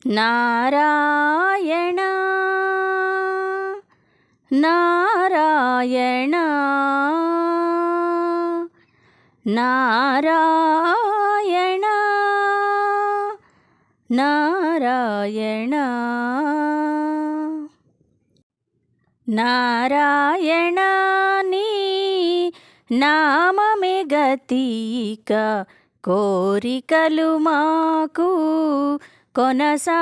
నారాయణ నారాయణ నారాయణ నారాయణ నారాయణ నీ నామమే గతిక కోరికలు మాకు కొనసాగుటకు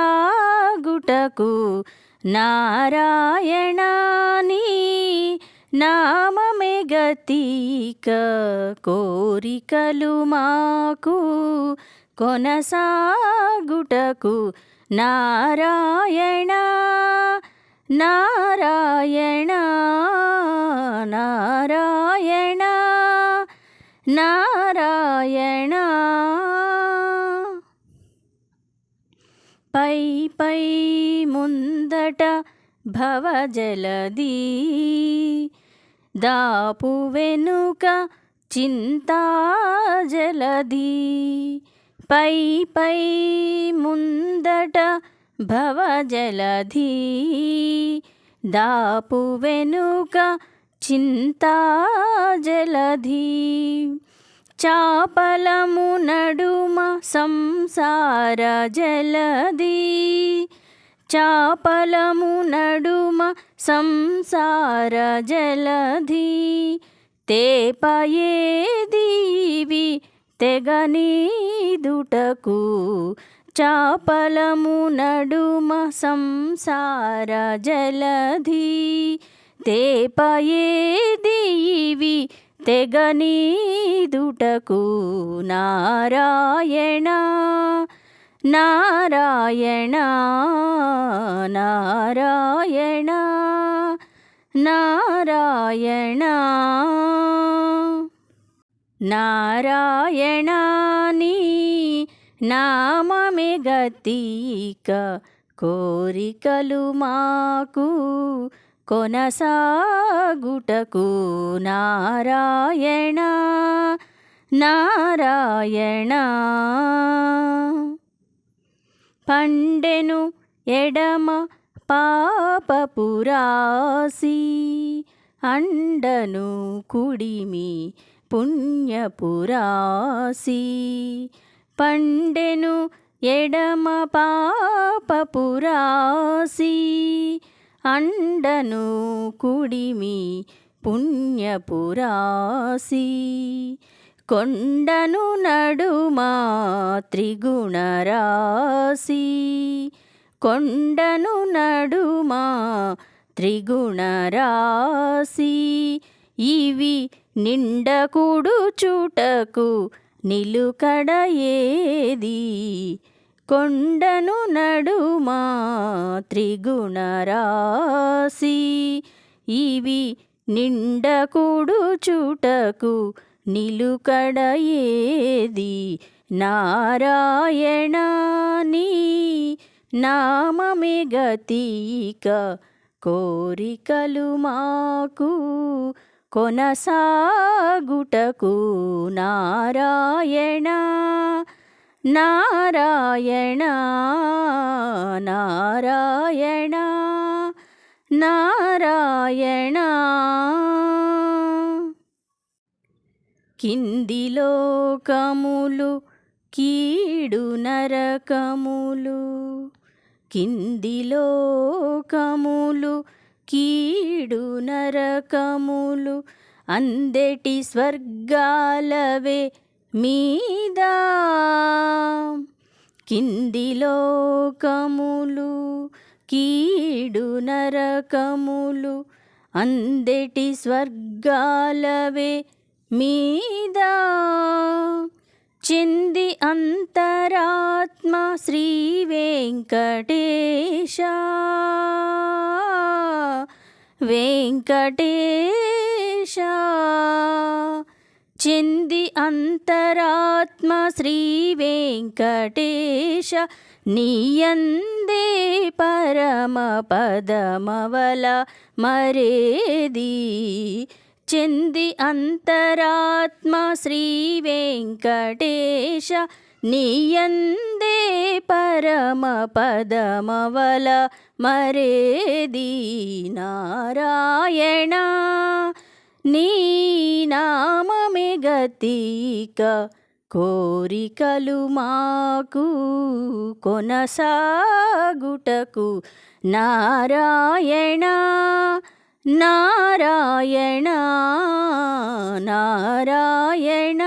నారాయణ నీ నామమే గతిక కోరికలు మాకు కొనసాగుటకు నారాయణ నారాయణ నారాయణ నారాయణ పై పై ముందట భవజలది దాపు వెనుక చింతాజలది పై పై ముందట భవజలది దాపు వెనుక చింతాజలది చాపలము నడుమ సంసార జలది చాపలము నడుమ సంసార జలది తేపయేదీవి తెగనీదుటకు చాపలము నడుమ సంసార జలది తేపయేదీవి తెగనీదుటకు నారాయణ నారాయణ నారాయణ నారాయణ నారాయణ నీ నామమే గతిక కోరికలు మాకు కొనసాగుటకు నారాయణ నారాయణ పండెను ఎడమ పాపపురాసి అండను కుడిమి పుణ్యపురాసి పండెను ఎడమ పాపపురాసి అండను కుడిమి పుణ్యపురాసి కొండను నడుమా త్రిగుణరాశి కొండను నడుమా త్రిగుణరాశి ఇవి నిండకుడు చుటకు నిలుకడ ఏది కొండను నడుమా త్రిగుణరాశి ఇవి నిండకుడు చుటకు నిలుకడ ఏది నారాయణ నీ నామమే గతిక కోరికలు మాకు కొనసాగుటకు నారాయణ నారాయణ నారాయణ నారాయణ కింది లోకములు కీడు నరకములు కింది లోకములు కీడు నరకములు అందెటి స్వర్గాలవే మీద కింది లోకములు కీడు నరకములు అందెటి స్వర్గాలవే మీద చెంది అంతరాత్మ శ్రీ వెంకటేశ వెంకటేశ చెంది అంతరాత్మ శ్రీ వెంకటేశ నీయందే పరమ పదమవల మరేది చెంది అంతరాత్మ శ్రీ వెంకటేశ నీయందే పరమ పదమవల మరేది నారాయణ. నీ నామమే గతిక కోరికలు మాకు కొనసాగుటకు నారాయణ నారాయణ నారాయణ.